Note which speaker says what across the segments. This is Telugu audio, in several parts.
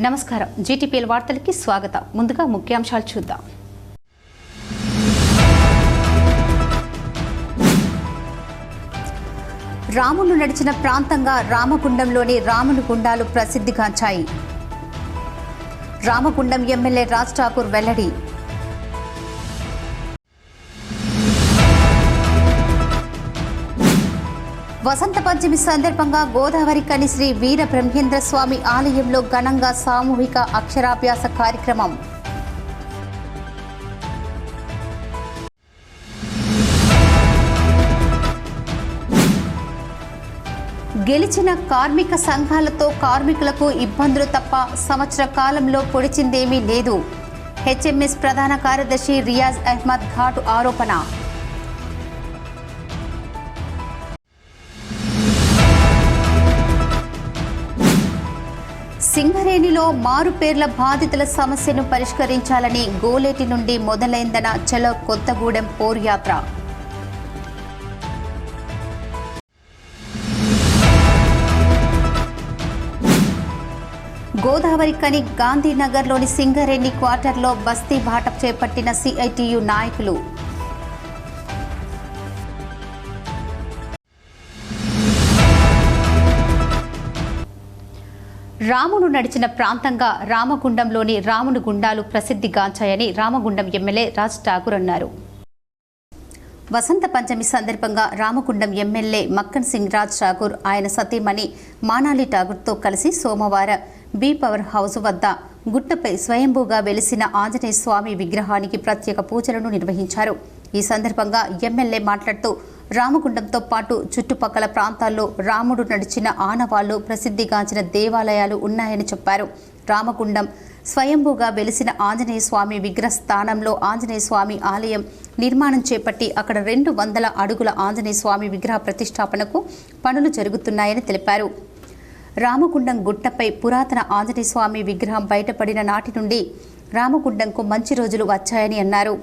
Speaker 1: నమస్కారం జీటీపీఎల్ వార్తలకి స్వాగతం. ముందుగా ముఖ్యాంశాలు చూద్దాం. రాములు నడిచిన ప్రాంతంగా రామగుండంలోని రాముని గుండాలు ప్రసిద్ధిగాంచాయి. రామగుండం ఎమ్మెల్యే రాజ్ ఠాకూర్ వెల్లడి. వసంత పంచమి సందర్భంగా గోదావరి కని శ్రీ వీర బ్రహ్మేంద్ర స్వామి ఆలయంలో ఘనంగా సామూహిక అక్షరాభ్యాస కార్యక్రమం. గెలిచిన కార్మిక సంఘాలతో కార్మికులకు ఇబ్బందులు తప్ప సంవత్సర కాలంలో పొడిచిందేమీ లేదు. హెచ్ఎంఎస్ ప్రధాన కార్యదర్శి రియాజ్ అహ్మద్ ఘాటు ఆరోపణ. సింగరేణిలో మారుపేర్ల బాధితుల సమస్యను పరిష్కరించాలని గోలేటి నుండి మొదలైందన చలో కొత్తగూడెం పోర్యాత్ర. గోదావరి కని గాంధీనగర్లోని సింగరేణి క్వార్టర్లో బస్తీ బాట చేపట్టిన సిఐటియు నాయకులు. రాముడు నడిచిన ప్రాంతంగా రామగుండంలోని రాముని గుండాలు ప్రసిద్ధిగాంచాయని రామగుండం ఎమ్మెల్యే రాజ్ ఠాకూర్ అన్నారు. వసంత పంచమి సందర్భంగా రామగుండం ఎమ్మెల్యే మక్కన్ సింగ్ రాజ్ ఠాకూర్ ఆయన సతీమణి మానాలి ఠాకూర్తో కలిసి సోమవారం బీ పవర్ హౌస్ వద్ద గుట్టపై స్వయంభూగా వెలిసిన ఆంజనేయ స్వామి విగ్రహానికి ప్రత్యేక పూజలను నిర్వహించారు. ఈ సందర్భంగా ఎమ్మెల్యే మాట్లాడుతూ రామగుండంతో పాటు చుట్టుపక్కల ప్రాంతాల్లో రాముడు నడిచిన ఆనవాళ్లు ప్రసిద్ధిగాంచిన దేవాలయాలు ఉన్నాయని చెప్పారు. రామగుండం స్వయంభూగా వెలిసిన ఆంజనేయ స్వామి విగ్రహ స్థానంలో ఆంజనేయ స్వామి ఆలయం నిర్మాణం చేపట్టి అక్కడ 200 అడుగుల ఆంజనేయ స్వామి విగ్రహ ప్రతిష్టాపనకు పనులు జరుగుతున్నాయని తెలిపారు. రామగుండం గుట్టపై పురాతన ఆంజనేయ స్వామి విగ్రహం బయటపడిన నాటి నుండి రామగుండంకు మంచి రోజులు వచ్చాయని అన్నారు.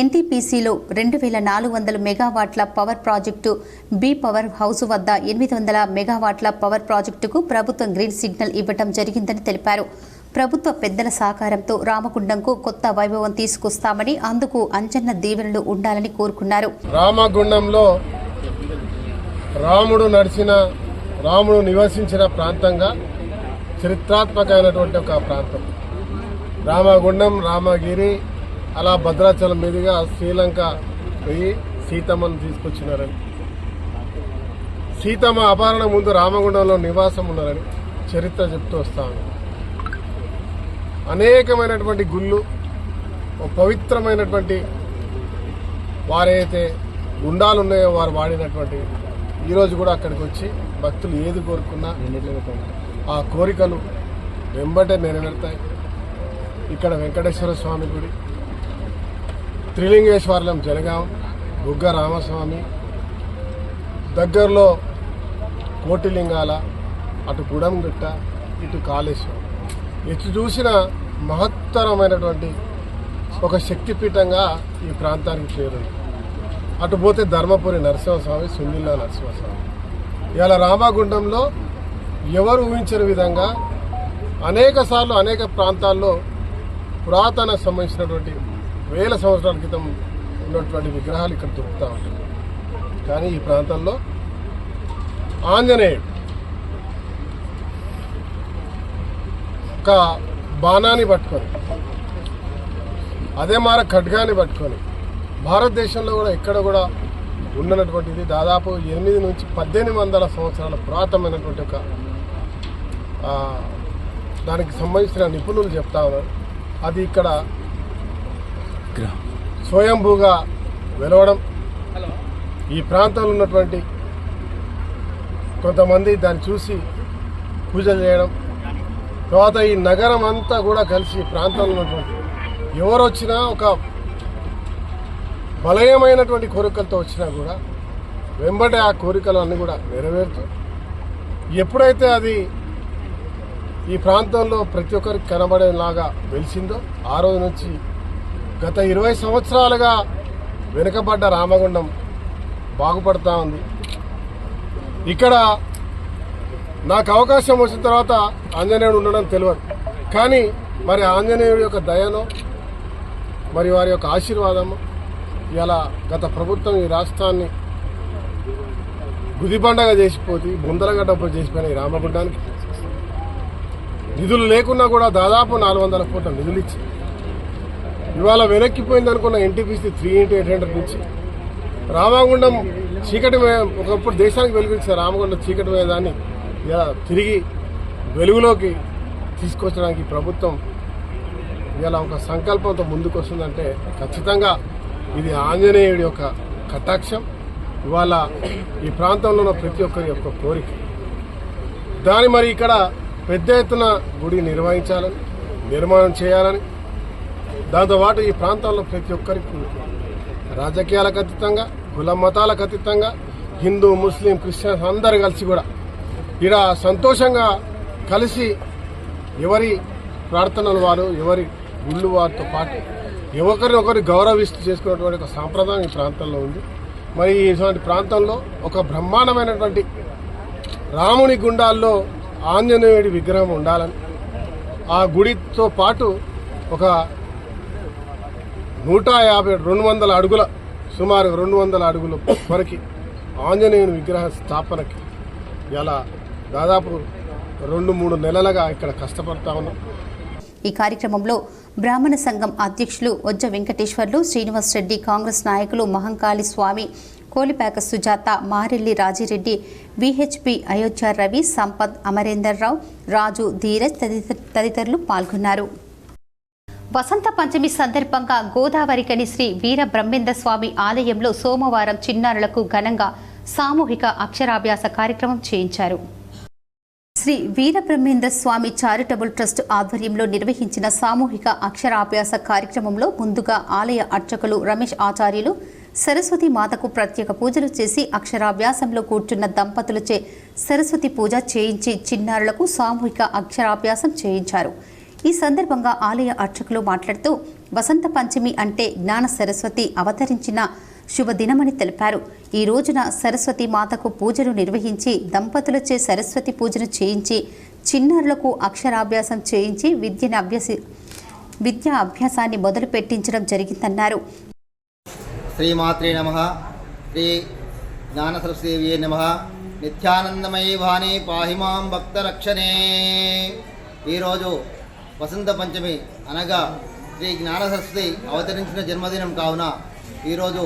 Speaker 1: ఎన్టీపీసీలో 2400 మెగావాట్ల power project, B power house వద్ద 800 మెగావాట్ల పవర్ ప్రాజెక్టుకు ప్రభుత్వం గ్రీన్ సిగ్నల్ ఇవ్వడం జరిగిందని తెలిపారు. ప్రభుత్వ పెద్దల సహకారంతో రామగుండంకు కొత్త వైభవం తీసుకొస్తామని, అందుకు అంజన్న దీవెనలు ఉండాలని కోరుకున్నారు.
Speaker 2: రామగుండంలో రాముడు నివసించిన ప్రాంతంగా చరిత్రాత్మకమైనటువంటి ఒక ప్రాంతం రామగుండం. రామగిరి అలా భద్రాచలం మీదుగా శ్రీలంక పోయి సీతమ్మను తీసుకొచ్చినారని, సీతమ్మ అపహరణ ముందు రామగుండంలో నివాసం ఉన్నారని చరిత్ర చెప్తూ వస్తాను. అనేకమైనటువంటి గుళ్ళు, పవిత్రమైనటువంటి వారైతే గుండాలు ఉన్నాయో వారు వాడినటువంటి ఈరోజు కూడా అక్కడికి వచ్చి భక్తులు ఏది కోరుకున్నా ఆ కోరికలు వెంబటే నెరవేరుతాయి. ఇక్కడ వెంకటేశ్వర స్వామి గుడి, త్రిలింగేశ్వరం జలగాం, బుగ్గ రామస్వామి, దగ్గరలో కోటిలింగాల, అటు గుడంగుట్ట, ఇటు కాళేశ్వరం, ఎటు చూసిన మహత్తరమైనటువంటి ఒక శక్తిపీఠంగా ఈ ప్రాంతానికి చేరుంది. అటు పోతే ధర్మపురి నరసింహస్వామి, సుందిల్లా నరసింహస్వామి. ఇవాళ రామగుండంలో ఎవరు ఊహించిన విధంగా అనేక ప్రాంతాల్లో పురాతన సంబంధించినటువంటి 1000 సంవత్సరాల క్రితం ఉన్నటువంటి విగ్రహాలు ఇక్కడ దొరుకుతూ ఉంటాయి. కానీ ఈ ప్రాంతంలో ఆంజనేయుడు ఒక బాణాన్ని పట్టుకొని, అదే మార ఖడ్గాన్ని పట్టుకొని భారతదేశంలో కూడా ఎక్కడ కూడా ఉండనటువంటిది దాదాపు 8 నుంచి 1800 సంవత్సరాల పురాతనమైనటువంటి ఒక దానికి సంబంధించిన నిపుణులు చెప్తా ఉన్నారు. అది ఇక్కడ స్వయంభూగా వెలవడం, ఈ ప్రాంతంలో ఉన్నటువంటి కొంతమంది దాన్ని చూసి పూజలు చేయడం, తర్వాత ఈ నగరం అంతా కూడా కలిసి ప్రాంతంలో ఉన్నటువంటి ఎవరు వచ్చినా ఒక బలయమైనటువంటి కోరికలతో వచ్చినా కూడా వెంబడే ఆ కోరికలు అన్నీ కూడా నెరవేరుతూ, ఎప్పుడైతే అది ఈ ప్రాంతంలో ప్రతి ఒక్కరికి కనబడేలాగా వెలిసిందో ఆ రోజు నుంచి గత 20 సంవత్సరాలుగా వెనుకబడ్డ రామగుండం బాగుపడతా ఉంది. ఇక్కడ నాకు అవకాశం వచ్చిన తర్వాత ఆంజనేయుడు ఉండడం తెలియదు. కానీ మరి ఆంజనేయుడి యొక్క దయను మరి వారి యొక్క ఆశీర్వాదము ఇలా గత ప్రభుత్వం ఈ రాష్ట్రాన్ని గుదిబండగా చేసిపోతే బొందలగడ్డ చేసిపోయిన ఈ రామగుండానికి నిధులు లేకున్నా కూడా దాదాపు 400 కోట్ల నిధులు ఇచ్చి ఇవాళ వెనక్కిపోయింది అనుకున్న ఎన్టీపీసీ 3x800 నుంచి రామగుండం చీకటి ఒకప్పుడు దేశానికి వెలుగుచ్చిన రామగుండం చీకటి దాన్ని ఇలా తిరిగి వెలుగులోకి తీసుకొచ్చడానికి ప్రభుత్వం ఇలా ఒక సంకల్పంతో ముందుకు వస్తుందంటే ఖచ్చితంగా ఇది ఆంజనేయుడి యొక్క కటాక్షం. ఇవాళ ఈ ప్రాంతంలో ఉన్న ప్రతి ఒక్కరి యొక్క కోరిక దాని మరి ఇక్కడ పెద్ద ఎత్తున గుడి నిర్మాణం చేయాలని, దాంతోపాటు ఈ ప్రాంతంలో ప్రతి ఒక్కరికి రాజకీయాలకు అతీతంగా కుల మతాలకు అతీతంగా హిందూ ముస్లిం క్రిస్టియన్స్ అందరు కలిసి కూడా ఇక్కడ సంతోషంగా కలిసి ఎవరి ప్రార్థనలు వారు ఎవరి గుళ్ళు వారితో పాటు ఒకరినొకరు గౌరవిస్తూ చేసుకున్నటువంటి ఒక సాంప్రదాయం ఈ ప్రాంతంలో ఉంది. మరి ఇటువంటి ప్రాంతంలో ఒక బ్రహ్మాండమైనటువంటి రాముని గుండాల్లో ఆంజనేయుడి విగ్రహం ఉండాలని, ఆ గుడితో పాటు ఒక 200 అడుగుల సుమారు 200 అడుగుల వరకు ఆంజనేయుని విగ్రహ స్థాపనకి ఇలా దాదాపు 2-3 నెలలుగా ఇక్కడ కష్టపడతా ఉన్నాం.
Speaker 1: ఈ కార్యక్రమంలో బ్రాహ్మణ సంఘం అధ్యక్షులు ఒజ్జ వెంకటేశ్వర్లు, శ్రీనివాస్ రెడ్డి, కాంగ్రెస్ నాయకులు మహంకాళి స్వామి, కోలిపాక సుజాత, మారెల్లి రాజిరెడ్డి, విహెచ్పి అయోధ్య రవి, సంపత్, అమరేందర్ రావు, రాజు, ధీరజ్ తదితరులు పాల్గొన్నారు. వసంత పంచమి సందర్భంగా గోదావరికని శ్రీ వీర బ్రహ్మేంద్ర స్వామి ఆలయంలో సోమవారం చిన్నారులకు ఘనంగా సామూహిక అక్షరాభ్యాస కార్యక్రమం చేయించారు. శ్రీ వీరబ్రహ్మేంద్ర స్వామి చారిటబుల్ ట్రస్ట్ ఆధ్వర్యంలో నిర్వహించిన సామూహిక అక్షరాభ్యాస కార్యక్రమంలో ముందుగా ఆలయ అర్చకులు రమేష్ ఆచార్యులు సరస్వతి మాతకు ప్రత్యేక పూజలు చేసి అక్షరాభ్యాసంలో కూర్చున్న దంపతులచే సరస్వతి పూజ చేయించి చిన్నారులకు సామూహిక అక్షరాభ్యాసం చేయించారు. ఈ సందర్భంగా ఆలయ అర్చకులు మాట్లాడుతూ వసంత పంచమి అంటే జ్ఞాన సరస్వతి అవతరించిన శుభదినమని తెలిపారు. ఈ రోజున సరస్వతి మాతకు పూజలు నిర్వహించి దంపతులచే సరస్వతి పూజను చేయించి చిన్నారులకు అక్షరాభ్యాసం చేయించి విద్యా అభ్యాసాన్ని మొదలు పెట్టించడం జరిగిందన్నారు.
Speaker 3: శ్రీమాత్రే నమః. శ్రీ జ్ఞాన సరస్వతీయే నమః. నిత్యానందమయీ వాణి పాహిమాం భక్తరక్షణే. ఈరోజు వసంత పంచమి అనగా శ్రీ జ్ఞాన సరస్వతి అవతరించిన జన్మదినం కావున ఈరోజు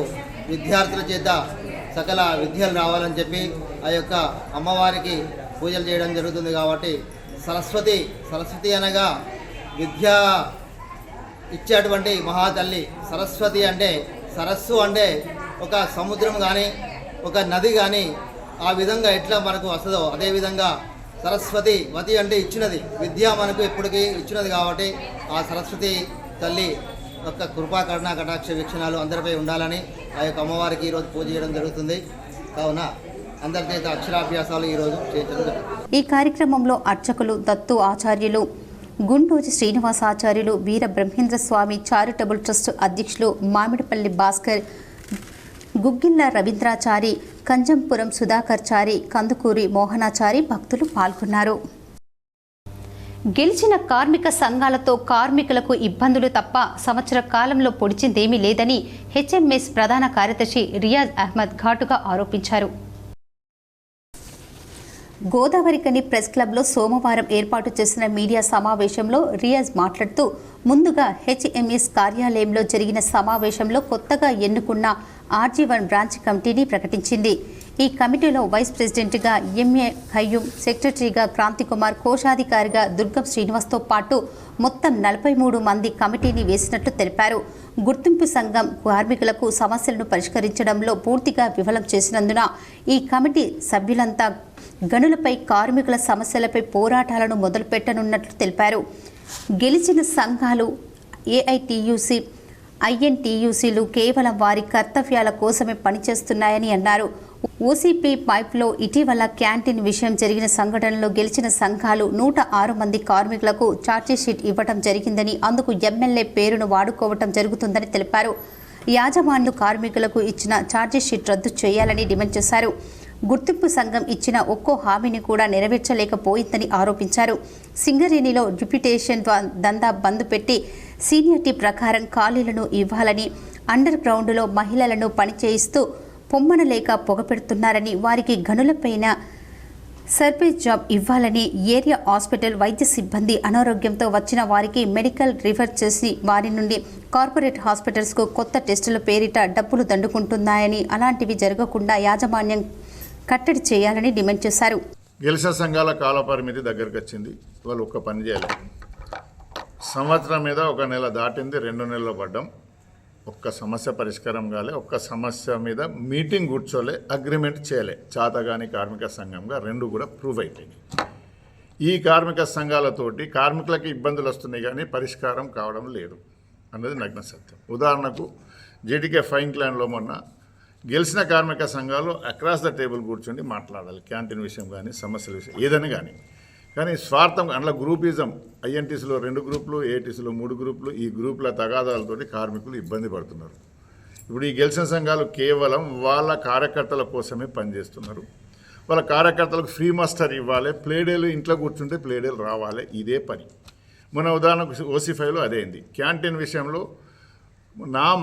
Speaker 3: విద్యార్థుల చేత సకల విద్యలు రావాలని చెప్పి ఆ యొక్క అమ్మవారికి పూజలు చేయడం జరుగుతుంది. కాబట్టి సరస్వతి అనగా విద్య ఇచ్చేటువంటి మహాతల్లి. సరస్వతి అంటే సరస్సు అంటే ఒక సముద్రం కానీ ఒక నది కానీ ఆ విధంగా ఎట్లా మనకు వస్తుందో అదేవిధంగా సరస్వతి వతి అంటే ఇచ్చినది, విద్య మనకు ఎప్పటికీ ఇచ్చినది. కాబట్టి ఆ సరస్వతి తల్లి యొక్క కృపా కరుణ కటాక్ష వీక్షణాలు అందరిపై ఉండాలని ఆ యొక్క అమ్మవారికి ఈరోజు పూజ చేయడం జరుగుతుంది. కావున అందరి చేత అక్షరాభ్యాసాలు ఈరోజు చేయడం జరుగుతుంది.
Speaker 1: ఈ కార్యక్రమంలో అర్చకులు దత్తు ఆచార్యులు, గుంటూరి శ్రీనివాసాచార్యులు, వీర బ్రహ్మేంద్ర స్వామి చారిటబుల్ ట్రస్ట్ అధ్యక్షులు మామిడిపల్లి భాస్కర్, గుగ్గిళ్ళ రవీంద్రాచారి, కంజంపురం సుధాకర్చారి, కందుకూరి మోహనాచారి భక్తులు పాల్గొన్నారు. గెలిచిన కార్మిక సంఘాలతో కార్మికులకు ఇబ్బందులు తప్ప సంవత్సర కాలంలో పొడిచిందేమీ లేదని హెచ్ఎంఎస్ ప్రధాన కార్యదర్శి రియాజ్ అహ్మద్ ఘాటుగా ఆరోపించారు. గోదావరికని ప్రెస్ క్లబ్లో సోమవారం ఏర్పాటు చేసిన మీడియా సమావేశంలో రియాజ్ మాట్లాడుతూ ముందుగా హెచ్ఎంఎస్ కార్యాలయంలో జరిగిన సమావేశంలో కొత్తగా ఎన్నుకున్న RG1 బ్రాంచ్ కమిటీని ప్రకటించింది. ఈ కమిటీలో వైస్ ప్రెసిడెంట్గా ఎంఏ ఖయ్యూమ్, సెక్రటరీగా క్రాంతికుమార్, కోశాధికారిగా దుర్గం శ్రీనివాస్తో పాటు మొత్తం 43 మంది కమిటీని వేసినట్లు తెలిపారు. గుర్తింపు సంఘం కార్మికులకు సమస్యలను పరిష్కరించడంలో పూర్తిగా విఫలం చేసినందున ఈ కమిటీ సభ్యులంతా గనులపై కార్మికుల సమస్యలపై పోరాటాలను మొదలుపెట్టనున్నట్లు తెలిపారు. గెలిచిన సంఘాలు ఏఐటియుసి, ఐఎన్టీయూసీలు కేవలం వారి కర్తవ్యాల కోసమే పనిచేస్తున్నాయని అన్నారు. ఓసీపీ పైప్లో ఇటీవల క్యాంటీన్ విషయం జరిగిన సంఘటనలో గెలిచిన సంఘాలు 106 మంది కార్మికులకు ఛార్జీషీట్ ఇవ్వడం జరిగిందని, అందుకు ఎమ్మెల్యే పేరును వాడుకోవటం జరుగుతుందని తెలిపారు. యాజమాన్యులు కార్మికులకు ఇచ్చిన ఛార్జీషీట్ రద్దు చేయాలని డిమాండ్ చేశారు. గుర్తింపు సంఘం ఇచ్చిన ఒక్కో హామీని కూడా నెరవేర్చలేకపోయిందని ఆరోపించారు. సింగరేణిలో డిప్యూటేషన్ దందా బంద్ పెట్టి సీనియారిటీ ప్రకారం ఖాళీలను ఇవ్వాలని, అండర్ గ్రౌండ్లో మహిళలను పనిచేయిస్తూ పొమ్మనలేక పొగపెడుతున్నారని, వారికి గనులపైన సర్వీస్ జాబ్ ఇవ్వాలని, ఏరియా హాస్పిటల్ వైద్య సిబ్బంది అనారోగ్యంతో వచ్చిన వారికి మెడికల్ రిఫర్ చేసి వారి నుండి కార్పొరేట్ హాస్పిటల్స్కు కొత్త టెస్టుల పేరిట డబ్బులు దండుకుంటున్నాయని, అలాంటివి జరగకుండా యాజమాన్యం కట్టడి చేయాలని డిమాండ్ చేశారు.
Speaker 4: గెలిచిన సంఘాల కాలపరిమితి దగ్గరకు వచ్చింది. వాళ్ళు ఒక్క పని చేయాలి. సంవత్సరం మీద 1 నెల దాటింది, 2 నెలలు పడ్డాం. ఒక్క సమస్య పరిష్కారం కాలే. ఒక్క సమస్య మీద మీటింగ్ కూర్చోలే, అగ్రిమెంట్ చేయలే. చాతగాని కార్మిక సంఘంగా 2 కూడా ప్రూవ్ అయిపోయింది. ఈ కార్మిక సంఘాలతోటి కార్మికులకి ఇబ్బందులు వస్తున్నాయి కానీ పరిష్కారం కావడం లేదు అన్నది నగ్న సత్యం. ఉదాహరణకు జేటీకే ఫైన్ క్లాన్లో మొన్న గెలిచిన కార్మిక సంఘాలు అక్రాస్ ద టేబుల్ కూర్చొని మాట్లాడాలి. క్యాంటీన్ విషయం కానీ, సమస్యల విషయం ఏదని కానీ స్వార్థం అందులో గ్రూపిజం. ఐఎన్టీసీలో 2 గ్రూపులు, ఏఐటీసీలో 3 గ్రూపులు. ఈ గ్రూపుల తగాదాలతోటి కార్మికులు ఇబ్బంది పడుతున్నారు. ఇప్పుడు ఈ గెలిచిన సంఘాలు కేవలం వాళ్ళ కార్యకర్తల కోసమే పనిచేస్తున్నారు. వాళ్ళ కార్యకర్తలకు ఫ్రీ మాస్టర్ ఇవ్వాలి, ప్లేడేలు ఇంట్లో కూర్చుంటే ప్లేడేలు రావాలి, ఇదే పని. మన ఉదాహరణకు ఓసీ5లో అదేంది. క్యాంటీన్ విషయంలో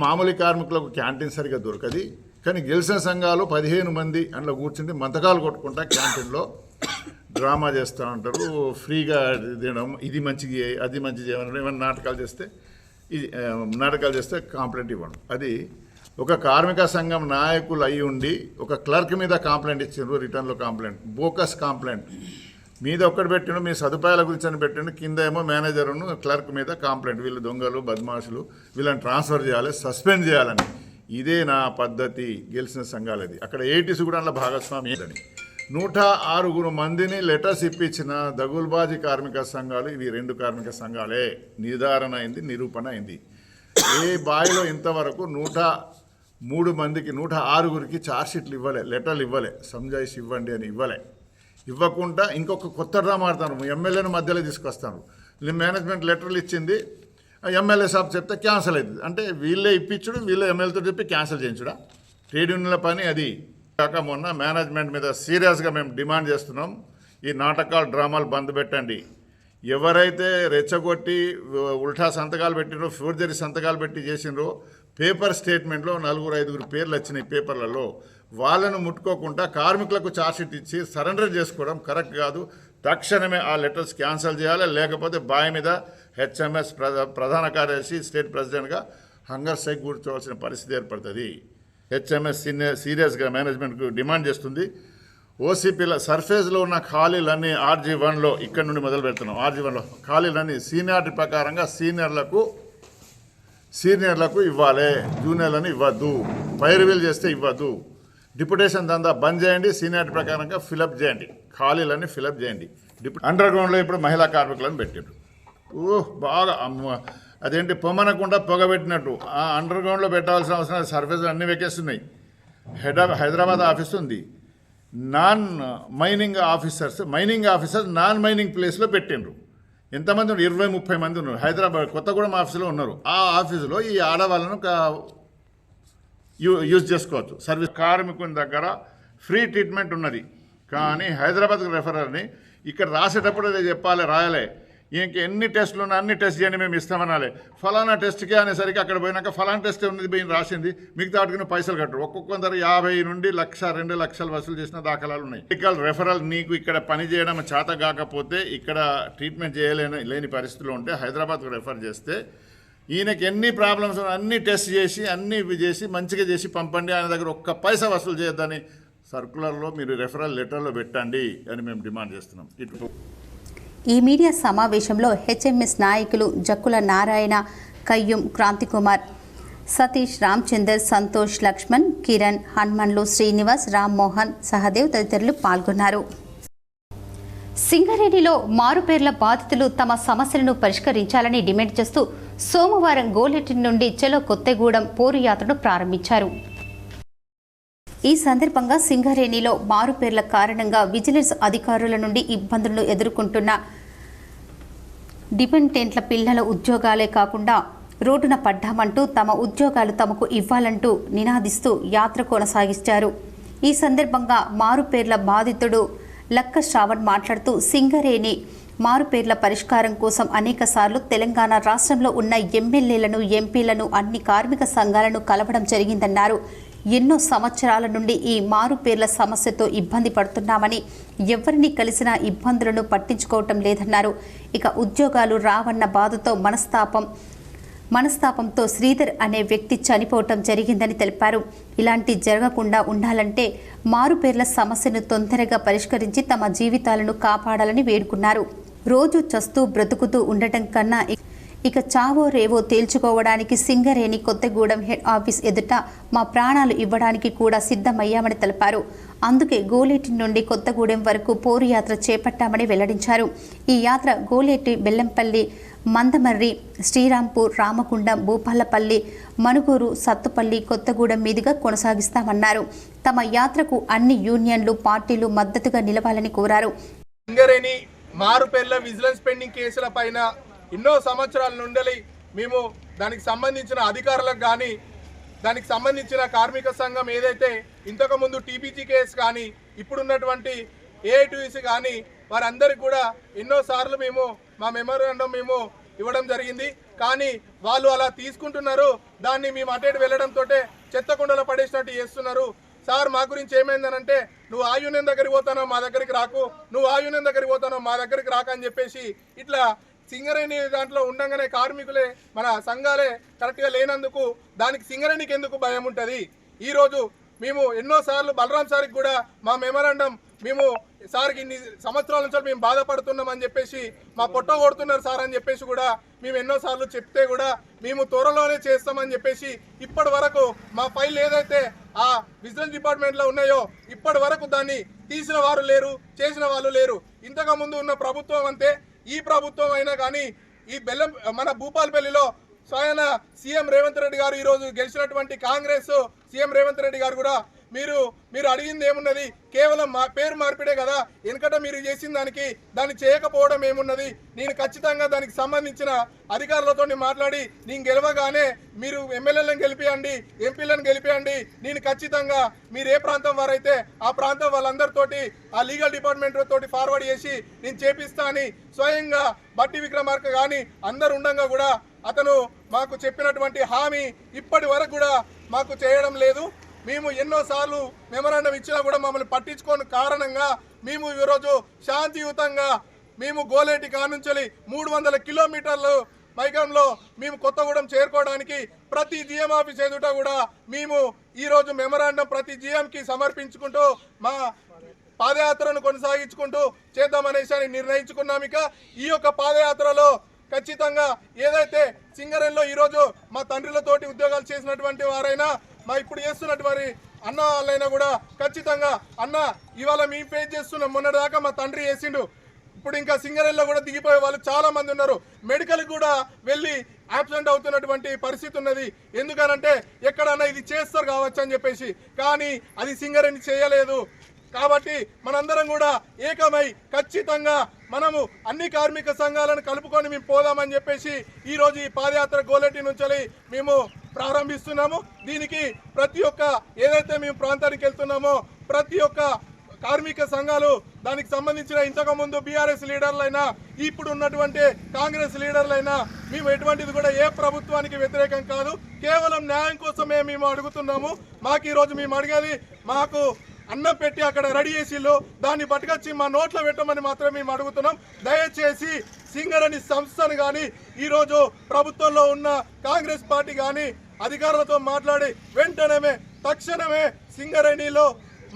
Speaker 4: మామూలు కార్మికులకు క్యాంటీన్ సరిగా దొరకది, కానీ గెలిచిన సంఘాలు 15 మంది అందులో కూర్చుంటే మంతకాలు కొట్టుకుంటా క్యాంటీన్లో డ్రామా చేస్తూ ఉంటారు. ఫ్రీగా తినడం, ఇది మంచిది అది మంచి చేయడం, ఏమైనా నాటకాలు చేస్తే కాంప్లైంట్ ఇవ్వడం. అది ఒక కార్మిక సంఘం నాయకులు అయి ఉండి ఒక క్లర్క్ మీద కాంప్లైంట్ ఇచ్చారు. రిటర్న్లో కాంప్లైంట్, బోకస్ కాంప్లైంట్ మీద ఒక్కటి పెట్టిండు, మీ సదుపాయాల గురించి అని పెట్టిండు. కింద ఏమో మేనేజర్ను క్లర్క్ మీద కాంప్లైంట్, వీళ్ళు దొంగలు బద్మాషులు, వీళ్ళని ట్రాన్స్ఫర్ చేయాలి, సస్పెండ్ చేయాలని. ఇదే నా పద్ధతి గెలిచిన సంఘాలది. అక్కడ ఏటీసీ కూడా అలా భాగస్వామి అని 106 మందిని లెటర్స్ ఇప్పించిన దగుల్బాజీ కార్మిక సంఘాలు ఇవి 2 కార్మిక సంఘాలే. నిర్ధారణ అయింది, నిరూపణ అయింది. ఏ బాయిలో ఇంతవరకు 103 మందికి 106కి ఛార్జ్షీట్లు ఇవ్వలే, లెటర్లు ఇవ్వలే, సంజాయిషి ఇవ్వండి అని ఇవ్వకుండా ఇంకొక కొత్త డ్రామా ఆడతాను. ఎమ్మెల్యేను మధ్యలో తీసుకొస్తాను. మేనేజ్మెంట్ లెటర్లు ఇచ్చింది, ఎమ్మెల్యే సాబ్ చెప్తే క్యాన్సిల్ అవుతుంది. అంటే వీళ్ళే ఇప్పించుడు, వీళ్ళే ఎమ్మెల్యేతో చెప్పి క్యాన్సిల్ చేయించుడా ట్రేడ్ యూనియన్ల పని అది. కాక మొన్న మేనేజ్మెంట్ మీద సీరియస్గా మేము డిమాండ్ చేస్తున్నాం, ఈ నాటకాలు డ్రామాలు బంద్ పెట్టండి. ఎవరైతే రెచ్చగొట్టి ఉల్టా సంతకాలు పెట్టినరో, ఫోర్జరీ సంతకాలు పెట్టి చేసినరో, పేపర్ స్టేట్మెంట్లో 4-5 పేర్లు వచ్చినాయి పేపర్లలో, వాళ్ళను ముట్టుకోకుండా కార్మికులకు ఛార్జ్షీట్ ఇచ్చి సరెండర్ చేసుకోవడం కరెక్ట్ కాదు. తక్షణమే ఆ లెటర్స్ క్యాన్సిల్ చేయాలి, లేకపోతే బాయ్ మీద హెచ్ఎంఎస్ ప్రధాన కార్యదర్శి స్టేట్ ప్రెసిడెంట్గా హంగర్ స్ట్రైక్ కూర్చోవాల్సిన పరిస్థితి ఏర్పడుతుంది. హెచ్ఎంఎస్ సీరియస్గా మేనేజ్మెంట్కు డిమాండ్ చేస్తుంది. ఓసీపీల సర్ఫేస్లో ఉన్న ఖాళీలన్నీ RG1లో ఇక్కడ నుండి మొదలు పెడుతున్నాం. RG1లో ఖాళీలన్నీ సీనియారిటీ ప్రకారంగా సీనియర్లకు ఇవ్వాలి, జూనియర్లను ఇవ్వద్దు, పైరువీలు చేస్తే ఇవ్వద్దు. డిప్యుటేషన్ దందా బంద్ చేయండి, సీనియారిటీ ప్రకారంగా ఫిలప్ చేయండి, ఖాళీలన్నీ ఫిలప్ చేయండి. అండర్ గ్రౌండ్లో ఇప్పుడు మహిళా కార్మికులను పెట్టిండ్రు. బాగా అదేంటి పొమ్మనకుండా పొగబెట్టినట్టు ఆ అండర్ గ్రౌండ్లో పెట్టాల్సిన అవసరం. సర్ఫేస్ అన్నీ వెకేస్తున్నాయి. హైదరాబాద్ ఆఫీస్ ఉంది. Non mining officers non mining ప్లేస్లో పెట్టిండ్రు. ఎంతమంది ఉన్నారు? 20-30 మంది ఉన్నారు. హైదరాబాద్ కొత్తగూడెం ఆఫీసులో ఉన్నారు. ఆ ఆఫీసులో ఈ ఆడవాళ్ళను యూజ్ చేసుకోవచ్చు. సర్వీస్ కార్మికుని దగ్గర ఫ్రీ ట్రీట్మెంట్ ఉన్నది, కానీ హైదరాబాద్కి రెఫరర్ని ఇక్కడ రాసేటప్పుడు చెప్పాలి, రాయాలి. ఇంక ఎన్ని టెస్టులు ఉన్నా అన్ని టెస్ట్ చేయండి, మేము ఇస్తామనాలి. ఫలానా టెస్ట్కే అనేసరికి అక్కడ పోయినాక ఫలానా టెస్ట్ ఉన్నది పోయి రాసింది, మిగతా వాటికి పైసలు కట్టరు. ఒక్కొక్కరు 50 నుండి 1,00,000, 2 లక్షలు వసూలు చేసిన దాఖలాలు ఉన్నాయి. మెడికల్ రెఫరల్ నీకు ఇక్కడ పని చేయడం చేత కాకపోతే, ఇక్కడ ట్రీట్మెంట్ చేయలేని పరిస్థితుల్లో ఉంటే హైదరాబాద్కు రెఫర్ చేస్తే ఈయనకి ఎన్ని ప్రాబ్లమ్స్ అన్ని టెస్ట్ చేసి అన్ని చేసి మంచిగా చేసి పంపండి, ఆయన దగ్గర ఒక్క పైసా వసూలు చేయొద్దని సర్కులర్లో మీరు రెఫరల్ లెటర్లో పెట్టండి అని మేము డిమాండ్ చేస్తున్నాం.
Speaker 1: ఈ మీడియా సమావేశంలో హెచ్ఎంఎస్ నాయకులు జక్కుల నారాయణ, కయ్యూం, క్రాంతికుమార్, సతీష్, రామచందర్, సంతోష్, లక్ష్మణ్, కిరణ్, హనుమన్లు, శ్రీనివాస్, రామ్మోహన్, సహదేవ్ తదితరులు పాల్గొన్నారు. సింగరేణిలో మారుపేర్ల బాధితులు తమ సమస్యలను పరిష్కరించాలని డిమాండ్ చేస్తూ సోమవారం గోలెటిన్ నుండి చెలో కొత్తగూడెం పోరు యాత్రను ప్రారంభించారు. ఈ సందర్భంగా సింగరేణిలో మారుపేర్ల కారణంగా విజిలెన్స్ అధికారుల నుండి ఇబ్బందులను ఎదుర్కొంటున్న డిపెండెంట్ల పిల్లల ఉద్యోగాలే కాకుండా రోడ్డున పడ్డామంటూ తమ ఉద్యోగాలు తమకు ఇవ్వాలంటూ నినాదిస్తూ యాత్ర కొనసాగించారు. ఈ సందర్భంగా మారుపేర్ల బాధితుడు లక్క శ్రావణ్ మాట్లాడుతూ సింగరేణి మారుపేర్ల పరిష్కారం కోసం అనేకసార్లు తెలంగాణ రాష్ట్రంలో ఉన్న ఎమ్మెల్యేలను ఎంపీలను అన్ని కార్మిక సంఘాలను కలవడం జరిగిందన్నారు. ఎన్నో సంవత్సరాల నుండి ఈ మారుపేర్ల సమస్యతో ఇబ్బంది పడుతున్నామని, ఎవరిని కలిసినా ఇబ్బందులను పట్టించుకోవటం లేదన్నారు. ఇక ఉద్యోగాలు రావన్న బాధతో మనస్తాపంతో శ్రీధర్ అనే వ్యక్తి చనిపోవటం జరిగిందని తెలిపారు. ఇలాంటి జరగకుండా ఉండాలంటే మారుపేర్ల సమస్యను తొందరగా పరిష్కరించి తమ జీవితాలను కాపాడాలని వేడుకున్నారు. రోజు చస్తూ బ్రతుకుతూ ఉండటం కన్నా ఇక చావో రేవో తేల్చుకోవడానికి సింగరేణి కొత్తగూడెం హెడ్ ఆఫీస్ ఎదుట మా ప్రాణాలు ఇవ్వడానికి కూడా సిద్ధమయ్యామని తెలిపారు. అందుకే గోలేటి నుండి కొత్తగూడెం వరకు పోరు యాత్ర చేపట్టామని వెల్లడించారు. ఈ యాత్ర గోలేటి, బెల్లంపల్లి, మందమర్రి, శ్రీరాంపూర్, రామగుండం, భూపాలపల్లి, మనుగూరు, సత్తుపల్లి, కొత్తగూడెం మీదుగా కొనసాగిస్తామన్నారు. తమ యాత్రకు అన్ని యూనియన్లు, పార్టీలు మద్దతుగా నిలవాలని కోరారు.
Speaker 5: సింగరేణి మారుపేర్ల విజిలెన్స్ పెండింగ్ కేసుల పైన ఎన్నో సంవత్సరాల నుండి మేము దానికి సంబంధించిన అధికారులకు కానీ, దానికి సంబంధించిన కార్మిక సంఘం ఏదైతే ఇంతకుముందు టీపీజీ కేసు కానీ, ఇప్పుడున్నటువంటి ఏఐటీయూసీ కానీ, వారందరికీ కూడా ఎన్నోసార్లు మేము మా మెమోరాండం మేము ఇవ్వడం జరిగింది. కానీ వాళ్ళు అలా తీసుకుంటున్నారు. దాన్ని మేము అటెండ్ వెళ్ళడంతో చెత్తకుండలో పడేసినట్టు చేస్తున్నారు. సార్, మా గురించి ఏమైందనంటే, నువ్వు ఆ యూనియన్ దగ్గరికి పోతానో మా దగ్గరికి రాకు, నువ్వు ఆ యూనియన్ దగ్గరికి పోతానో మా దగ్గరికి రాక అని చెప్పేసి ఇట్లా సింగరేణి దాంట్లో ఉండగానే కార్మికులే మన సంఘాలే కరెక్ట్గా లేనందుకు దానికి సింగరేణికి ఎందుకు భయం ఉంటుంది? ఈరోజు మేము ఎన్నోసార్లు బలరాం సార్కి కూడా మా మెమరాండం మేము సార్కి ఇన్ని సంవత్సరాల నుంచి మేము బాధపడుతున్నాం అని చెప్పేసి, మా పొట్ట కొడుతున్నారు సార్ అని చెప్పేసి కూడా మేము ఎన్నోసార్లు చెప్తే కూడా మేము త్వరలోనే చేస్తామని చెప్పేసి ఇప్పటి వరకు మా ఫైల్ ఏదైతే ఆ విజిలెన్స్ డిపార్ట్మెంట్లో ఉన్నాయో ఇప్పటి వరకు దాన్ని తీసిన వారు లేరు, చేసిన వాళ్ళు లేరు. ఇంతకు ముందు ఉన్న ప్రభుత్వం అంతే, ఈ ప్రభుత్వం అయినా కానీ ఈ మన భూపాలపల్లిలో స్వయాన సీఎం రేవంత్ రెడ్డి గారు ఈరోజు గెలిచినటువంటి కాంగ్రెస్ సీఎం రేవంత్ రెడ్డి గారు కూడా మీరు అడిగింది ఏమున్నది? కేవలం పేరు మార్పిడే కదా. వెనకట మీరు చేసిన దాన్ని చేయకపోవడం ఏమున్నది? నేను ఖచ్చితంగా దానికి సంబంధించిన అధికారులతో మాట్లాడి నేను గెలవగానే మీరు ఎమ్మెల్యేలను గెలిపియండి, ఎంపీలను గెలిపియండి, నేను ఖచ్చితంగా మీరు ఏ ప్రాంతం వారైతే ఆ ప్రాంతం వాళ్ళందరితోటి ఆ లీగల్ డిపార్ట్మెంట్ తోటి ఫార్వర్డ్ చేసి నేను చేపిస్తా అని స్వయంగా బట్టి విక్రమార్క కానీ అందరు ఉండగా కూడా అతను మాకు చెప్పినటువంటి హామీ ఇప్పటి వరకు కూడా మాకు చేయడం లేదు. మేము ఎన్నోసార్లు మెమరాండం ఇచ్చినా కూడా మమ్మల్ని పట్టించుకోని కారణంగా మేము ఈరోజు శాంతియుతంగా మేము గోలేటి కానుంచి 300 కిలోమీటర్లు మైకంలో మేము కొత్తగూడెం చేరుకోవడానికి ప్రతి జిఎం ఆఫీస్ ఎదుట కూడా మేము ఈరోజు మెమరాండం ప్రతి జిఎంకి సమర్పించుకుంటూ మా పాదయాత్రను కొనసాగించుకుంటూ చేద్దామనేసి నిర్ణయించుకున్నాం. ఇక ఈ యొక్క పాదయాత్రలో ఖచ్చితంగా ఏదైతే సింగరేణిలో ఈరోజు మా తండ్రులతోటి ఉద్యోగాలు చేసినటువంటి వారైనా, మా ఇప్పుడు చేస్తున్నటువంటి అన్న వాళ్ళైనా కూడా ఖచ్చితంగా అన్న ఇవాళ మేము ఫేస్ చేస్తున్నాం, మొన్నటిదాకా మా తండ్రి చేసిండు, ఇప్పుడు ఇంకా సింగరేణిలో కూడా దిగిపోయే వాళ్ళు చాలా మంది ఉన్నారు. మెడికల్ కూడా వెళ్ళి యాబ్సెంట్ అవుతున్నటువంటి పరిస్థితి ఉన్నది. ఎందుకనంటే ఎక్కడన్నా ఇది చేస్తారు కావచ్చు అని చెప్పేసి, కానీ అది సింగరేణి చేయలేదు. కాబట్టి మనందరం కూడా ఏకమై ఖచ్చితంగా మనము అన్ని కార్మిక సంఘాలను కలుపుకొని మేము పోదామని చెప్పేసి ఈరోజు ఈ పాదయాత్ర గోలేటి నుంచి మేము ప్రారంభిస్తున్నాము. దీనికి ప్రతి ఒక్క ఏదైతే మేము ప్రాంతానికి వెళ్తున్నామో ప్రతి ఒక్క కార్మిక సంఘాలు, దానికి సంబంధించిన ఇంతకుముందు బీఆర్ఎస్ లీడర్లైనా ఇప్పుడు ఉన్నటువంటి కాంగ్రెస్ లీడర్లైనా మేము ఎటువంటిది కూడా ఏ ప్రభుత్వానికి వ్యతిరేకం కాదు, కేవలం న్యాయం కోసమే మేము అడుగుతున్నాము. మాకు ఈరోజు మేము అడిగేది, మాకు అన్నం పెట్టి అక్కడ రెడీ చేసిళ్ళు, దాన్ని పట్టుకొచ్చి మా నోట్లో పెట్టమని మాత్రమే మేము అడుగుతున్నాం. దయచేసి సింగరేణి సంస్థను కానీ ఈరోజు ప్రభుత్వంలో ఉన్న కాంగ్రెస్ పార్టీ కానీ అధికారులతో మాట్లాడి వెంటనే తక్షణమే సింగరేణిలో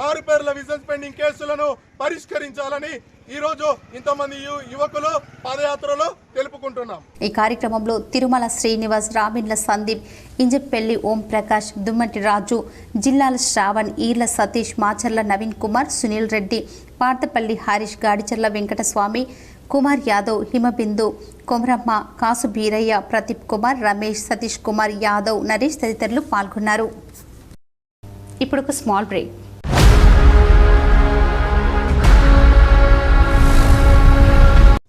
Speaker 5: మారుపేర్ల విజిలెన్స్ పెండింగ్ కేసులను పరిష్కరించాలని ఈరోజు ఇంతమంది యువకులు పాదయాత్రలో తెలుపుకుంటున్నాం.
Speaker 1: ఈ కార్యక్రమంలో తిరుమల శ్రీనివాస్, రామిన్ల సందీప్, ఇంజపెల్లి ఓం ప్రకాష్, దుమ్మటి రాజు, జిల్లాల శ్రావణ్, ఈర్ల సతీష్, మాచర్ల నవీన్ కుమార్, సునీల్ రెడ్డి, పార్తపల్లి హరీష్, గాడిచర్ల వెంకటస్వామి, కుమార్ యాదవ్, హిమబిందు, కొమరమ్మ, కాసు బీరయ్య, ప్రదీప్ కుమార్, రమేష్, సతీష్ కుమార్ యాదవ్, నరేష్ తదితరులు పాల్గొన్నారు. ఇప్పుడు ఒక స్మాల్ బ్రేక్.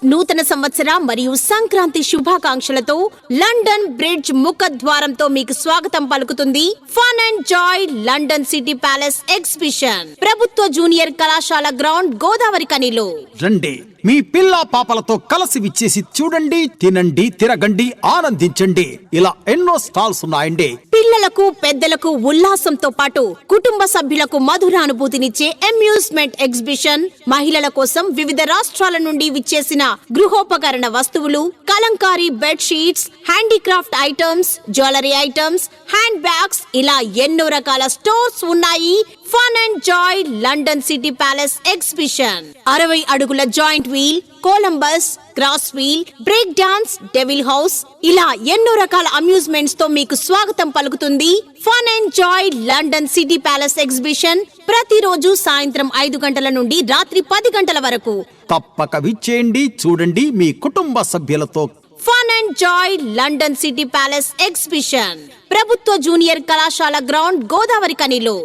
Speaker 6: నూతన సంవత్సర మరియు సంక్రాంతి శుభాకాంక్షలతో లండన్ బ్రిడ్జ్ ముఖద్వారంతో మీకు స్వాగతం పలుకుతుంది fun and joy London city palace exhibition ప్రభుత్వ జూనియర్ కళాశాల గ్రౌండ్ గోదావరి కనిలో.
Speaker 7: రండి, మీ పిల్ల పాపలతో కలిసి విచ్చేసి చూడండి, తినండి, తిరగండి, ఆనందించండి. ఇలా ఎన్నో స్టాల్స్ ఉన్నాయండి.
Speaker 6: పిల్లలకు పెద్దలకు ఉల్లాసంతో పాటు కుటుంబ సభ్యులకు మధుర అనుభూతినిచ్చే అమ్యూజ్మెంట్ ఎగ్జిబిషన్, మహిళల కోసం వివిధ రాష్ట్రాల నుండి విచ్చేసిన గృహోపకరణ వస్తువులు, Kalamkari bed sheets, handicraft items, jewellery items, hand bags, ఇలా ఎన్నో రకాల స్టోర్స్ ఉన్నాయి. Fun and joy London city palace exhibition 60 అడుగుల giant wheel, Columbus, cross wheel, break dance, devil house, ఇలా ఎన్నో రకాల అమ్యూజ్మెంట్స్ తో మీకు స్వాగతం పలుకుతుంది fun and joy London city palace exhibition. ప్రతిరోజు సాయంత్రం 5 గంటల నుండి రాత్రి 10 గంటల వరకు.
Speaker 7: తప్పక విచ్చేయండి, చూడండి మీ కుటుంబ సభ్యులతో.
Speaker 6: Fun and joy London city palace exhibition ప్రభుత్వ జూనియర్ కళాశాల గ్రౌండ్ గోదావరి కనిలో.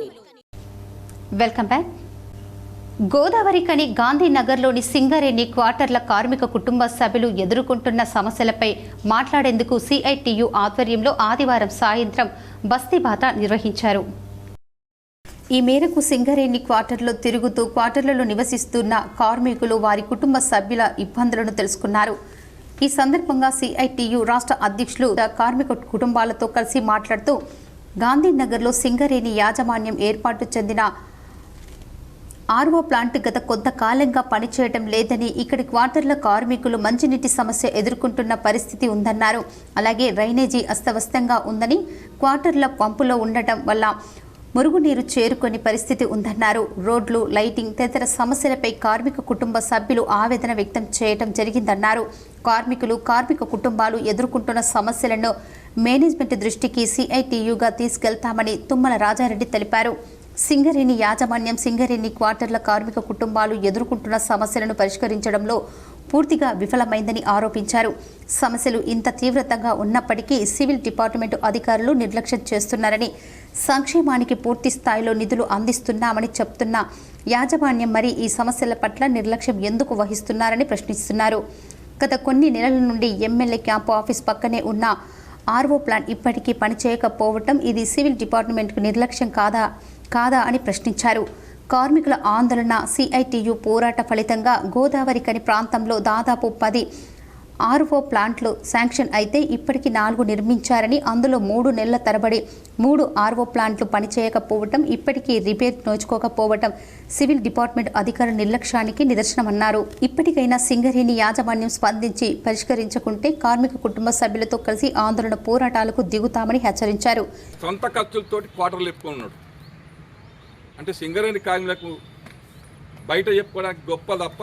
Speaker 1: Welcome back. గోదావరి కని గాంధీనగర్లోని సింగరేణి క్వార్టర్ల కార్మిక కుటుంబ సభ్యులు ఎదుర్కొంటున్న సమస్యలపై మాట్లాడేందుకు సిఐటియు ఆధ్వర్యంలో ఆదివారం సాయంత్రం బస్తీబాట నిర్వహించారు. ఈ మేరకు సింగరేణి క్వార్టర్లో తిరుగుతూ క్వార్టర్లలో నివసిస్తున్న కార్మికులు వారి కుటుంబ సభ్యుల ఇబ్బందులను తెలుసుకున్నారు. ఈ సందర్భంగా సిఐటియు రాష్ట్ర అధ్యక్షులు కార్మిక కుటుంబాలతో కలిసి మాట్లాడుతూ గాంధీనగర్లో సింగరేణి యాజమాన్యం ఏర్పాటు చెందిన ఆర్ఓ ప్లాంట్ గత కొంతకాలంగా పనిచేయడం లేదని, ఇక్కడి క్వార్టర్ల కార్మికులు మంచినీటి సమస్య ఎదుర్కొంటున్న పరిస్థితి ఉందన్నారు. అలాగే డ్రైనేజీ అస్తవ్యస్తంగా ఉందని, క్వార్టర్ల పంపులో ఉండటం వల్ల మురుగునీరు చేరుకొని పరిస్థితి ఉందన్నారు. రోడ్లు, లైటింగ్ తదితర సమస్యలపై కార్మిక కుటుంబ సభ్యులు ఆవేదన వ్యక్తం చేయడం జరిగిందన్నారు. కార్మిక కుటుంబాలు ఎదుర్కొంటున్న సమస్యలను మేనేజ్మెంట్ దృష్టికి సిఐటియుగా తీసుకెళ్తామని తుమ్మల రాజారెడ్డి తెలిపారు. సింగరేణి యాజమాన్యం సింగరేణి క్వార్టర్ల కార్మిక కుటుంబాలు ఎదుర్కొంటున్న సమస్యలను పరిష్కరించడంలో పూర్తిగా విఫలమైందని ఆరోపించారు. సమస్యలు ఇంత తీవ్రతంగా ఉన్నప్పటికీ సివిల్ డిపార్ట్మెంటు అధికారులు నిర్లక్ష్యం చేస్తున్నారని, సంక్షేమానికి పూర్తి స్థాయిలో నిధులు అందిస్తున్నామని చెప్తున్న యాజమాన్యం మరి ఈ సమస్యల పట్ల నిర్లక్ష్యం ఎందుకు వహిస్తున్నారని ప్రశ్నిస్తున్నారు. గత కొన్ని నెలల నుండి ఎమ్మెల్యే క్యాంపు ఆఫీస్ పక్కనే ఉన్న ఆర్ఓ ప్లాంట్ ఇప్పటికీ పనిచేయకపోవటం ఇది సివిల్ డిపార్ట్మెంట్కు నిర్లక్ష్యం కాదా అని ప్రశ్నించారు. కార్మికుల ఆందోళన, సిఐటియు పోరాట ఫలితంగా గోదావరి కని ప్రాంతంలో దాదాపు 10 ఆర్ఓ ప్లాంట్లు శాంక్షన్ అయితే ఇప్పటికీ 4 నిర్మించారని, అందులో 3 నెలల తరబడి 3 ఆర్ఓ ప్లాంట్లు పనిచేయకపోవటం, ఇప్పటికీ రిపేర్ నోచుకోకపోవటం సివిల్ డిపార్ట్మెంట్ అధికారుల నిర్లక్ష్యానికి నిదర్శనమన్నారు. ఇప్పటికైనా సింగరేణి యాజమాన్యం స్పందించి పరిష్కరించకుంటే కార్మిక కుటుంబ సభ్యులతో కలిసి ఆందోళన పోరాటాలకు దిగుతామని హెచ్చరించారు.
Speaker 8: సొంత ఖర్చులతోటి క్వార్టర్లు చెప్పుకున్నాడు అంటే సింగరేణి కార్మికులకు బయట చెప్పుకోవడానికి గొప్ప తప్ప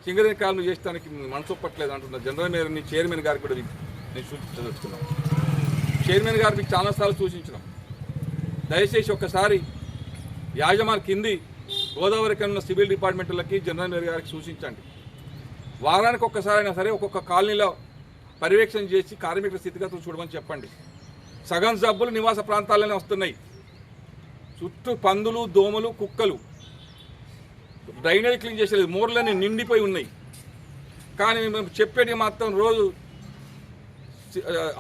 Speaker 8: సింగరేణి కార్మికులు చేసడానికి మనసు పట్టలేదు అంటున్న జనరల్ మేనేజర్ చైర్మన్ గారికి కూడా నేను సూచించదలుచుకున్నాం. చైర్మన్ గారు మీకు చాలాసార్లు సూచించినాం. దయచేసి ఒక్కసారి యాజమాన్య కింది గోదావరి కన్నా సివిల్ డిపార్ట్మెంట్లకి జనరల్ మేనేజర్ గారికి సూచించండి. వారానికి ఒక్కసారి అయినా సరే ఒక్కొక్క కాలనీలో పర్యవేక్షణ చేసి కార్మికుల స్థితిగతులు చూడమని చెప్పండి. సగం జబ్బులు నివాస ప్రాంతాల్లోనే వస్తున్నాయి. చుట్టూ పందులు, దోమలు, కుక్కలు, డ్రైనేజ్ క్లీన్ చేసేది, మోర్లన్నీ నిండిపోయి ఉన్నాయి. కానీ మేము చెప్పేది మాత్రం రోజు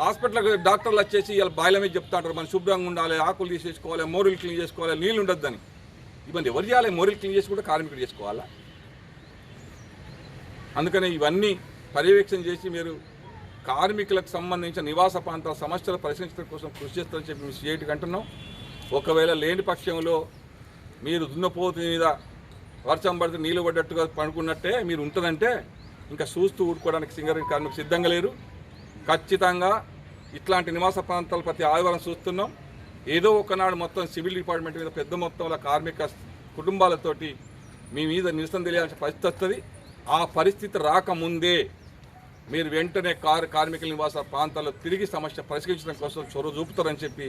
Speaker 8: హాస్పిటల్ డాక్టర్లు వచ్చేసి ఇలా బాయిల మీద చెప్తా ఉంటారు, మనం శుభ్రంగా ఉండాలి, ఆకులు తీసేసుకోవాలి, మోరీలు క్లీన్ చేసుకోవాలి, నీళ్ళు ఉండొద్దని. ఇవన్నీ ఎవరు చేయాలి? మోరీలు క్లీన్ చేసి కూడా కార్మికుడు చేసుకోవాలా? అందుకని ఇవన్నీ పర్యవేక్షణ చేసి మీరు కార్మికులకు సంబంధించిన నివాస ప్రాంతాల సమస్యలు పరిష్కరించడం కోసం కృషి చేస్తారని చెప్పి మేము సిఐటికి అంటున్నాం. ఒకవేళ లేని పక్షంలో మీరు దున్నపోతు మీద వర్షం పడితే నీళ్ళు పడ్డట్టుగా పడుకున్నట్టే మీరు ఉంటుందంటే ఇంకా చూస్తూ ఊడుకోవడానికి సింగరేణి కార్మికులు సిద్ధంగా లేరు. ఖచ్చితంగా ఇట్లాంటి నివాస ప్రాంతాలు ప్రతి ఆదివారం చూస్తున్నాం. ఏదో ఒకనాడు మొత్తం సివిల్ డిపార్ట్మెంట్ మీద పెద్ద మొత్తంలో కార్మిక కుటుంబాలతోటి మీ మీద నిరసన తెలియాల్సిన పరిస్థితి వస్తుంది. ఆ పరిస్థితి రాకముందే మీరు వెంటనే కార్మికుల నివాస ప్రాంతాల్లో తిరిగి సమస్య పరిష్కరించడం కోసం చొరవ చూపుతారని చెప్పి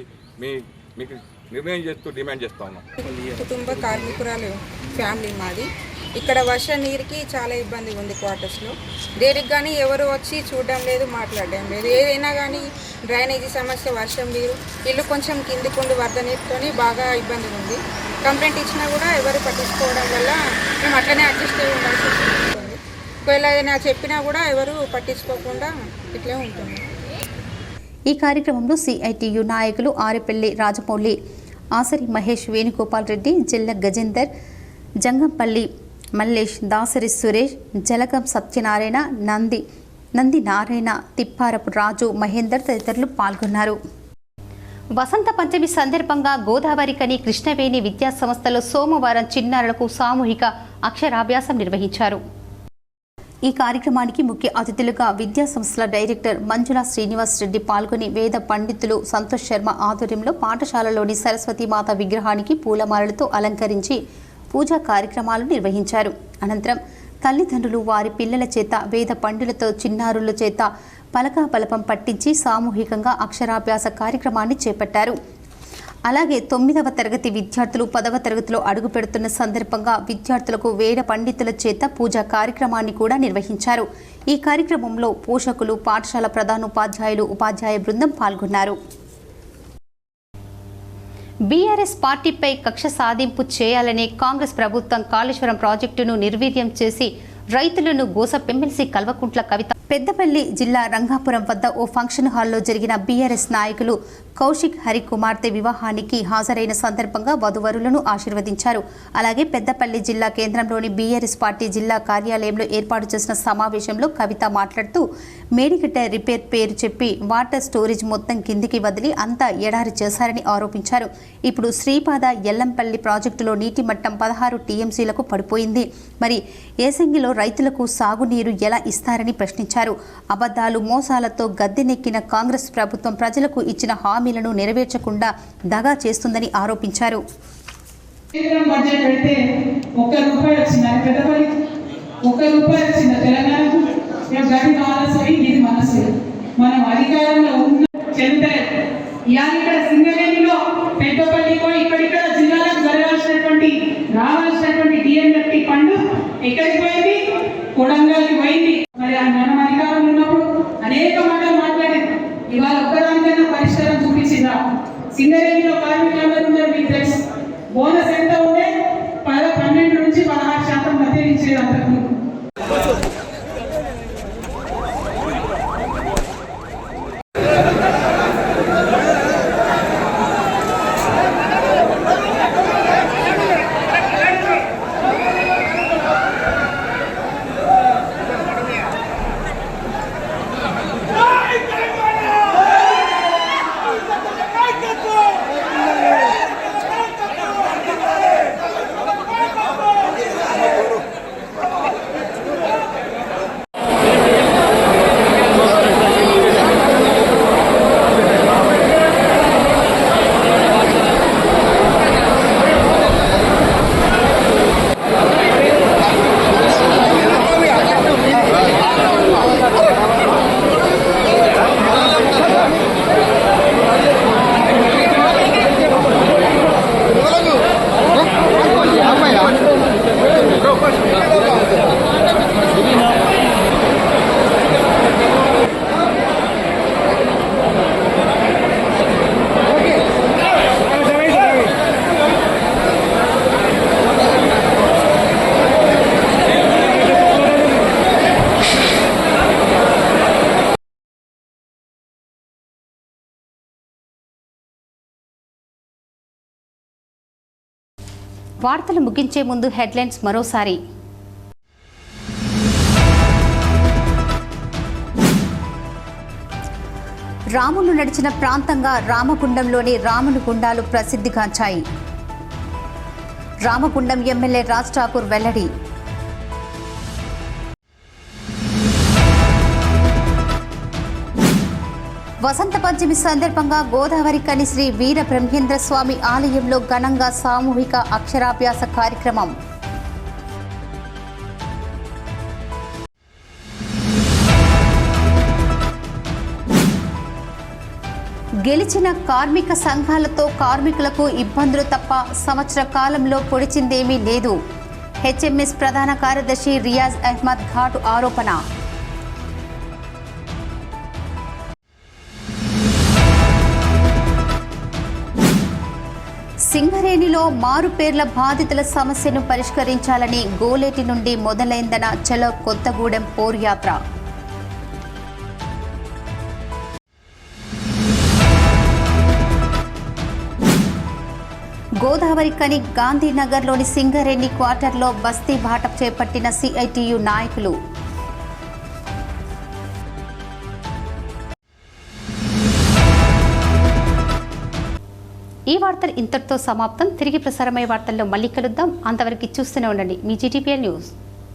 Speaker 8: మీకు నిర్ణయం చేస్తూ డిమాండ్ చేస్తా ఉన్నాం.
Speaker 9: కుటుంబ కార్మికురాలు ఫ్యామిలీ మాది. ఇక్కడ వర్ష నీరుకి చాలా ఇబ్బంది ఉంది క్వార్టర్స్లో. దేనికి కానీ ఎవరు వచ్చి చూడడం లేదు, మాట్లాడడం లేదు. ఏదైనా కానీ డ్రైనేజీ సమస్య, వర్షం నీరు, ఇల్లు కొంచెం కిందికుండి వరద నీరుతో బాగా ఇబ్బంది ఉంది. కంప్లైంట్ ఇచ్చినా కూడా ఎవరు పట్టించుకోవడం వల్ల మేము అట్లనే అడ్జస్ట్ అయ్యి ఉండాల్సి వస్తుంది. ఒకవేళ ఏదైనా చెప్పినా కూడా ఎవరు పట్టించుకోకుండా ఇట్లే ఉంటుంది.
Speaker 1: ఈ కార్యక్రమంలో సిఐటియు నాయకులు ఆరిపల్లి రాజమౌళి, ఆసరి మహేష్, వేణుగోపాల్ రెడ్డి, జిల్ల గజేందర్, జంగంపల్లి మల్లేష్, దాసరి సురేష్, జలగం సత్యనారాయణ, నంది నారాయణ, తిప్పారపు రాజు, మహేందర్ తదితరులు పాల్గొన్నారు. వసంత పంచమి సందర్భంగా గోదావరికని కృష్ణవేణి విద్యా సంస్థలో సోమవారం చిన్నారులకు సామూహిక అక్షరాభ్యాసం నిర్వహించారు. ఈ కార్యక్రమానికి ముఖ్య అతిథులుగా విద్యా సంస్థల డైరెక్టర్ మంజుల శ్రీనివాస్ రెడ్డి పాల్గొని వేద పండితులు సంతోష్ శర్మ ఆధ్వర్యంలో పాఠశాలలోని సరస్వతీమాత విగ్రహానికి పూలమాలలతో అలంకరించి పూజా కార్యక్రమాలు నిర్వహించారు. అనంతరం తల్లిదండ్రులు వారి పిల్లల చేత వేద పండితులతో చిన్నారుల చేత పలకాబలపం పట్టించి సామూహికంగా అక్షరాభ్యాస కార్యక్రమాన్ని చేపట్టారు. అలాగే 9వ తరగతి విద్యార్థులు 10వ తరగతిలో అడుగు పెడుతున్న సందర్భంగా విద్యార్థులకు వేద పండితుల చేత పూజా కార్యక్రమాన్ని కూడా నిర్వహించారు. ఈ కార్యక్రమంలో పోషకులు, పాఠశాల ప్రధానోపాధ్యాయులు, ఉపాధ్యాయ బృందం పాల్గొన్నారు. బీఆర్ఎస్ పార్టీపై కక్ష సాధింపు చేయాలనే కాంగ్రెస్ ప్రభుత్వం కాళేశ్వరం ప్రాజెక్టును నిర్వీర్యం చేసి రైతులను గోసప్ ఎమ్మెల్సీ కల్వకుంట్ల కవిత పెద్దపల్లి జిల్లా రంగాపురం వద్ద ఓ ఫంక్షన్ హాల్లో జరిగిన బీఆర్ఎస్ నాయకులు కౌశిక్ హరి కుమార్తె వివాహానికి హాజరైన సందర్భంగా వధువరులను ఆశీర్వదించారు. అలాగే పెద్దపల్లి జిల్లా కేంద్రంలోని బీఆర్ఎస్ పార్టీ జిల్లా కార్యాలయంలో ఏర్పాటు చేసిన సమావేశంలో కవిత మాట్లాడుతూ మేడిగడ్డ రిపేర్ పేరు చెప్పి వాటర్ స్టోరేజ్ మొత్తం కిందికి వదిలి అంతా ఎడారి చేశారని ఆరోపించారు. ఇప్పుడు శ్రీపాద ఎల్లంపల్లి ప్రాజెక్టులో నీటి మట్టం 16 టీఎంసీలకు పడిపోయింది. మరి ఏసంగిలో రైతులకు సాగునీరు ఎలా ఇస్తారని ప్రశ్నించారు. అబద్ధాలు, మోసాలతో గద్దెనెక్కిన కాంగ్రెస్ ప్రభుత్వం ప్రజలకు ఇచ్చిన హామీలను నెరవేర్చకుండా దగా చేస్తుందని ఆరోపించారు.
Speaker 10: మనం అధికారంలో ఉన్న ఇక్కడ సింగరేణిలో పెద్దపల్లికో ఇక్కడిక్కడ జిల్లాలకు రావాల్సినటువంటి డిఎంఎఫ్టీ ఫండ్ ఎక్కడికి పోయింది? కొడంగల్కి పోయింది. మరి మనం అధికారంలో ఉన్నప్పుడు అనేక మాటలు మాట్లాడింది. ఇవాళ ఒక్కదానికైనా పరిష్కారం చూపించిందా? సింగరేణిలో కార్మికులందరూ ఉన్నారు, మీకు తెలుసు. బోనస్ ఎంత ఉంటే 12 నుంచి 16% మధ్య ఇచ్చేది అంతకు.
Speaker 1: వార్తలు ముగించే ముందు హెడ్లైన్స్ మరోసారి. రాములు నడిచిన ప్రాంతంగా రామగుండంలోని రాముని గుండాలు ప్రసిద్ధిగాంచాయి. రామగుండం ఎమ్మెల్యే రాజ్ ఠాకూర్ వెల్లడి. వసంత పంచమి సందర్భంగా గోదావరి కని శ్రీ వీర బ్రహ్మేంద్ర స్వామి ఆలయంలో ఘనంగా సామూహిక అక్షరాభ్యాస కార్యక్రమం. గెలిచిన కార్మిక సంఘాలతో కార్మికులకు ఇబ్బందులు తప్ప సంవత్సర కాలంలో పొడిచిందేమీ లేదు. హెచ్ఎంఎస్ ప్రధాన కార్యదర్శి రియాజ్ అహ్మద్ ఘాటు ఆరోపణ. సింగరేణిలో మారుపేర్ల బాధితుల సమస్యను పరిష్కరించాలని గోలేటి నుండి మొదలైందన చలో కొత్తగూడెం పోర్యాత్ర. గోదావరి కని గాంధీనగర్లోని సింగరేణి క్వార్టర్లో బస్తీ బాట చేపట్టిన సిఐటియు నాయకులు. ఈ వార్తలు ఇంతటితో సమాప్తం. తిరిగి ప్రసారమయ్యే వార్తల్లో మళ్ళీ కలుద్దాం. అంతవరకు చూస్తూనే ఉండండి మీ జీటీపీఎల్ న్యూస్.